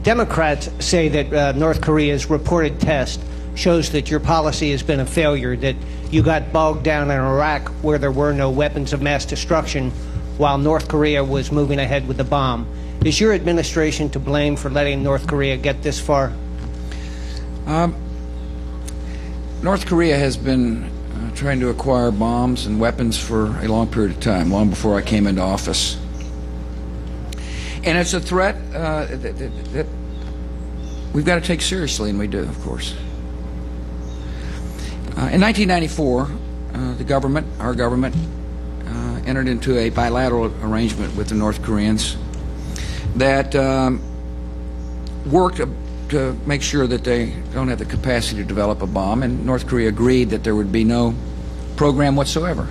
Democrats say that North Korea's reported test shows that your policy has been a failure, that you got bogged down in Iraq where there were no weapons of mass destruction while North Korea was moving ahead with the bomb. Is your administration to blame for letting North Korea get this far? North Korea has been trying to acquire bombs and weapons for a long period of time, long before I came into office. And it's a threat that we've got to take seriously, and we do, of course. In 1994, our government, entered into a bilateral arrangement with the North Koreans that worked to make sure that they don't have the capacity to develop a bomb, and North Korea agreed that there would be no program whatsoever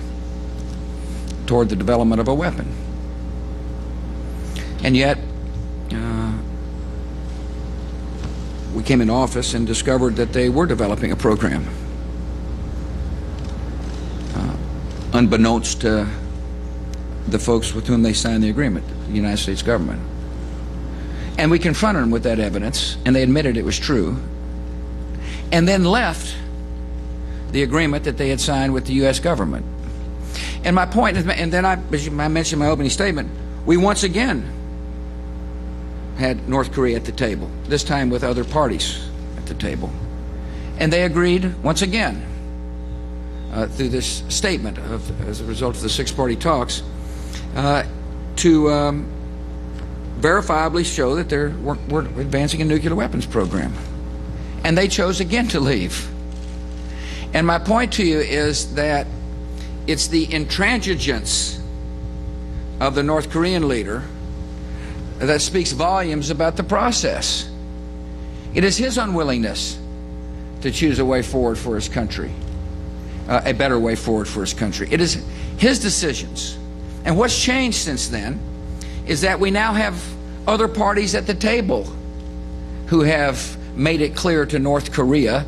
toward the development of a weapon. And yet, we came into office and discovered that they were developing a program, unbeknownst to the folks with whom they signed the agreement, the United States government. And we confronted them with that evidence, and they admitted it was true, and then left the agreement that they had signed with the U.S. government. And my point is, and then as I mentioned in my opening statement, we once again had North Korea at the table, this time with other parties at the table. And they agreed once again, through this statement as a result of the six-party talks, to verifiably show that we're advancing a nuclear weapons program. And they chose again to leave. And my point to you is that it's the intransigence of the North Korean leader that speaks volumes about the process. It is his unwillingness to choose a way forward for his country, a better way forward for his country. It is his decisions. And what's changed since then is that we now have other parties at the table who have made it clear to North Korea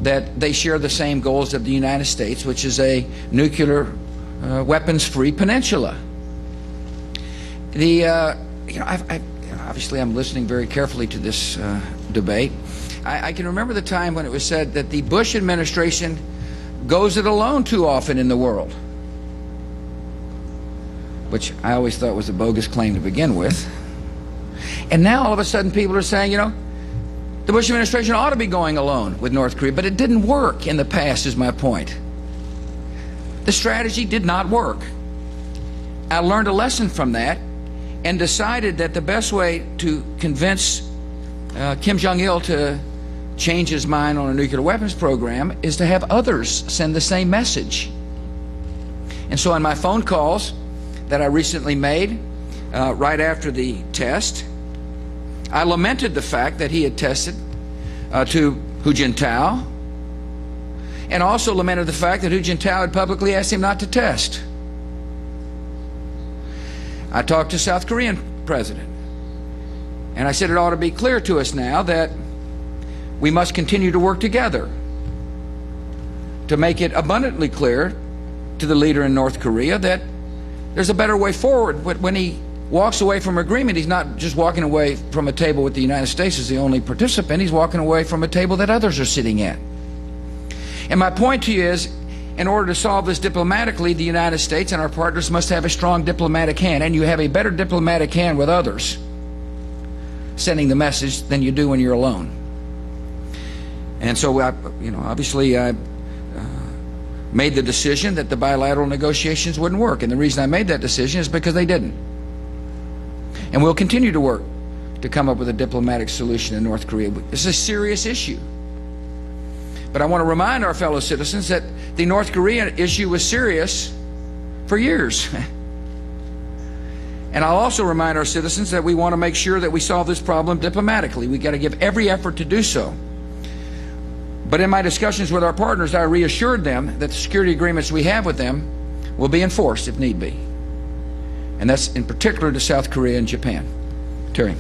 that they share the same goals of the United States, which is a nuclear weapons-free peninsula. Obviously I'm listening very carefully to this debate. I can remember the time when it was said that the Bush administration goes it alone too often in the world, which I always thought was a bogus claim to begin with. And now all of a sudden people are saying, you know, the Bush administration ought to be going alone with North Korea, but it didn't work in the past, is my point. The strategy did not work. I learned a lesson from that and decided that the best way to convince Kim Jong-il to change his mind on a nuclear weapons program is to have others send the same message. And so in my phone calls that I recently made right after the test, I lamented the fact that he had tested to Hu Jintao, and also lamented the fact that Hu Jintao had publicly asked him not to test. I talked to South Korean president, and I said it ought to be clear to us now that we must continue to work together to make it abundantly clear to the leader in North Korea that there's a better way forward. When he walks away from agreement, he's not just walking away from a table with the United States as the only participant, he's walking away from a table that others are sitting at. And my point to you is, in order to solve this diplomatically, the United States and our partners must have a strong diplomatic hand, and you have a better diplomatic hand with others sending the message than you do when you're alone. And so, obviously I made the decision that the bilateral negotiations wouldn't work, and the reason I made that decision is because they didn't. And we'll continue to work to come up with a diplomatic solution in North Korea. It's a serious issue. But I want to remind our fellow citizens that the North Korean issue was serious for years. And I'll also remind our citizens that we want to make sure that we solve this problem diplomatically. We've got to give every effort to do so. But in my discussions with our partners, I reassured them that the security agreements we have with them will be enforced if need be. And that's in particular to South Korea and Japan. Terry.